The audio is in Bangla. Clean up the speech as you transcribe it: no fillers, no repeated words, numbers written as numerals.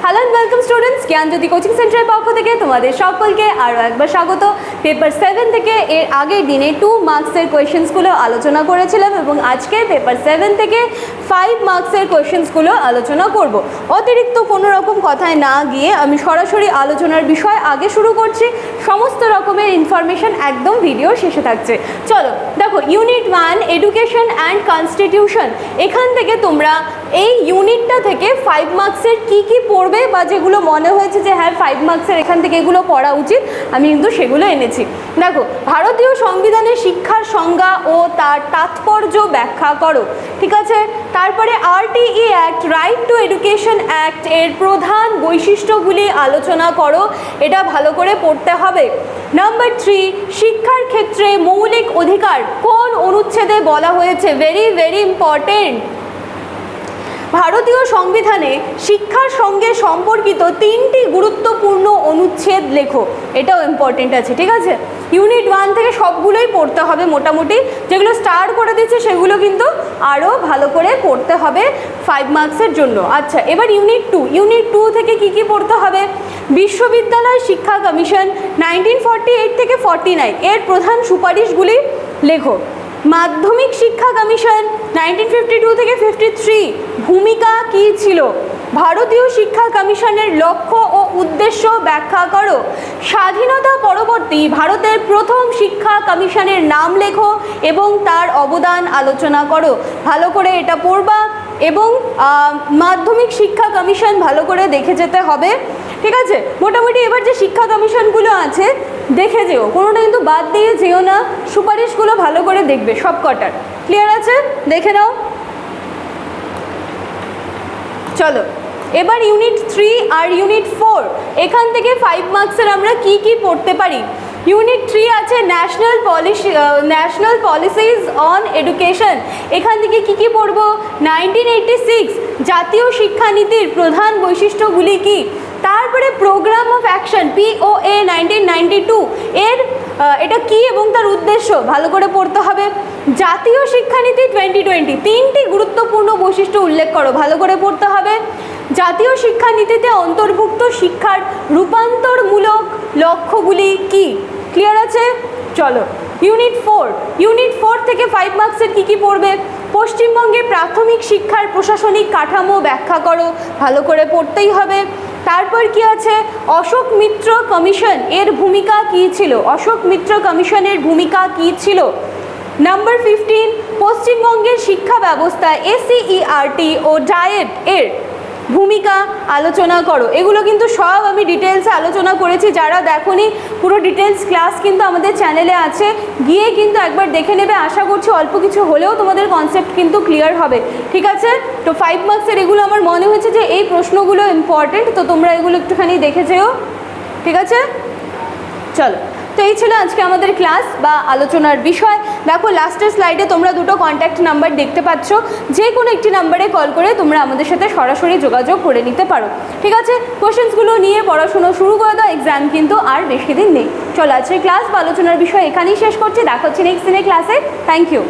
Hello and welcome students, Gyanjyoti coaching সেন্টারের পক্ষ থেকে তোমাদের সকলকে আরও একবার স্বাগত। পেপার 7 থেকে এর আগের দিনে 2 মার্কসের কোয়েশ্চেন্সগুলো আলোচনা করেছিলাম এবং আজকে পেপার 7 থেকে 5 মার্কসের কোয়েশ্চেন্সগুলো আলোচনা করব। অতিরিক্ত কোনো রকম কথায় না গিয়ে আমি সরাসরি আলোচনার বিষয় আগে শুরু করছি। সমস্ত রকমের ইনফরমেশন একদম ভিডিও শেষে থাকছে। চলো দেখো, ইউনিট 1 এডুকেশন অ্যান্ড কনস্টিটিউশন, এখান থেকে তোমরা এই ইউনিটটা থেকে 5 মার্কসের কী কী পড়বে বা যেগুলো মনে হয়েছে যে হ্যাঁ 5 মার্কসের এখান থেকে এগুলো পড়া উচিত, আমি কিন্তু সেগুলো এনেছি। দেখো, ভারতীয় সংবিধানের শিক্ষার সংজ্ঞা ও তার তাৎপর্য ব্যাখ্যা করো, ঠিক আছে। তারপরে RTE act, right two education act এর প্রধান বৈশিষ্ট্যগুলি আলোচনা করো, এটা ভালো করে পড়তে হবে। নাম্বার 3, শিক্ষার ক্ষেত্রে মৌলিক অধিকার কোন অনুচ্ছেদে বলা হয়েছে? Very very important. ভারতীয় সংবিধানে শিক্ষার সঙ্গে সম্পর্কিত 3টি গুরুত্বপূর্ণ অনুচ্ছেদ লেখো, এটাও ইম্পর্টেন্ট আছে, ঠিক আছে। ইউনিট 1 থেকে সবগুলোই পড়তে হবে মোটামুটি, যেগুলো স্টার্ট করে দিচ্ছে সেগুলো কিন্তু আরও ভালো করে পড়তে হবে 5 মার্কসের জন্য। আচ্ছা, এবার ইউনিট 2 থেকে কি কি পড়তে হবে? বিশ্ববিদ্যালয় শিক্ষা কমিশন 1948 থেকে 49 এর প্রধান সুপারিশগুলি লেখো। মাধ্যমিক শিক্ষা কমিশন 1952 থেকে 53 ভূমিকা কী ছিল? ভারতীয় শিক্ষা কমিশনের লক্ষ্য ও উদ্দেশ্য ব্যাখ্যা করো। স্বাধীনতা পরবর্তী ভারতের প্রথম শিক্ষা কমিশনের নাম লেখো এবং তার অবদান আলোচনা করো। ভালো করে এটা পড়বা এবং মাধ্যমিক শিক্ষা কমিশন ভালো করে দেখে যেতে হবে, ঠিক আছে। মোটামুটি এবার যে শিক্ষা কমিশনগুলো আছে দেখে যেও, কোনোটা কিন্তু বাদ দিয়ে যেও না, সুপারিশগুলো ভালো করে দেখবে সব কটার। ক্লিয়ার আছে? দেখে নাও। চলো এবার ইউনিট 3 আর ইউনিট 4, এখান থেকে 5 মার্কসের আমরা কি কি পড়তে পারি। ইউনিট 3 আছে ন্যাশনাল পলিসিজ অন এডুকেশন, এখান থেকে কি কি পড়ব? 1986 জাতীয় শিক্ষানীতির প্রধান বৈশিষ্ট্যগুলি কি? তারপরে প্রোগ্রাম অফ অ্যাকশন POA 1992 এর এটা কি এবং তার উদ্দেশ্য ভালো করে পড়তে হবে। জাতীয় শিক্ষানীতি 2020 3টি গুরুত্বপূর্ণ বৈশিষ্ট্য উল্লেখ করো, ভালো করে পড়তে হবে। জাতীয় শিক্ষানীতিতে অন্তর্ভুক্ত শিক্ষার রূপান্তরমূলক লক্ষ্যগুলি কি? ক্লিয়ার আছে? চলো ইউনিট 4 থেকে 5 মার্কসের কী কী পড়বে? পশ্চিমবঙ্গের প্রাথমিক শিক্ষার প্রশাসনিক কাঠামো ব্যাখ্যা করো, ভালো করে পড়তেই হবে। তারপর কি আছে? অশোক মিত্র কমিশন এর ভূমিকা কী ছিল? অশোক মিত্র কমিশনের ভূমিকা কী ছিল? নাম্বার 15, পশ্চিমবঙ্গের শিক্ষা ব্যবস্থায় SCERT ও ডায়েট এর ভূমিকা আলোচনা করো। এগুলো কিন্তু সব আমি ডিটেলসে আলোচনা করেছি, যারা দেখোনি পুরো ডিটেলস ক্লাস কিন্তু আমাদের চ্যানেলে আছে, গিয়ে কিন্তু একবার দেখে নেবে। আশা করছি অল্প কিছু হলেও তোমাদের কনসেপ্ট কিন্তু ক্লিয়ার হবে, ঠিক আছে। তো 5 মার্কসের এগুলো আমার মনে হয়েছে যে এই প্রশ্নগুলো ইম্পর্টেন্ট, তো তোমরা এগুলো একটুখানি দেখে যেও, ঠিক আছে। চলো, তো এই ছিল আজকে আমাদের ক্লাস বা আলোচনার বিষয়। দেখো লাস্টের স্লাইডে তোমরা দুটো কন্ট্যাক্ট নাম্বার দেখতে পাচ্ছ, যে কোনো একটি নাম্বারে কল করে তোমরা আমাদের সাথে সরাসরি যোগাযোগ করে নিতে পারো, ঠিক আছে। কোশ্চেন্সগুলো নিয়ে পড়াশুনো শুরু করে দাও, এক্সাম কিন্তু আর বেশি দিন নেই। চলো আজকের ক্লাস বা আলোচনার বিষয় এখানেই শেষ করছি, দেখা হচ্ছে নেক্সট দিনের ক্লাসে। Thank you.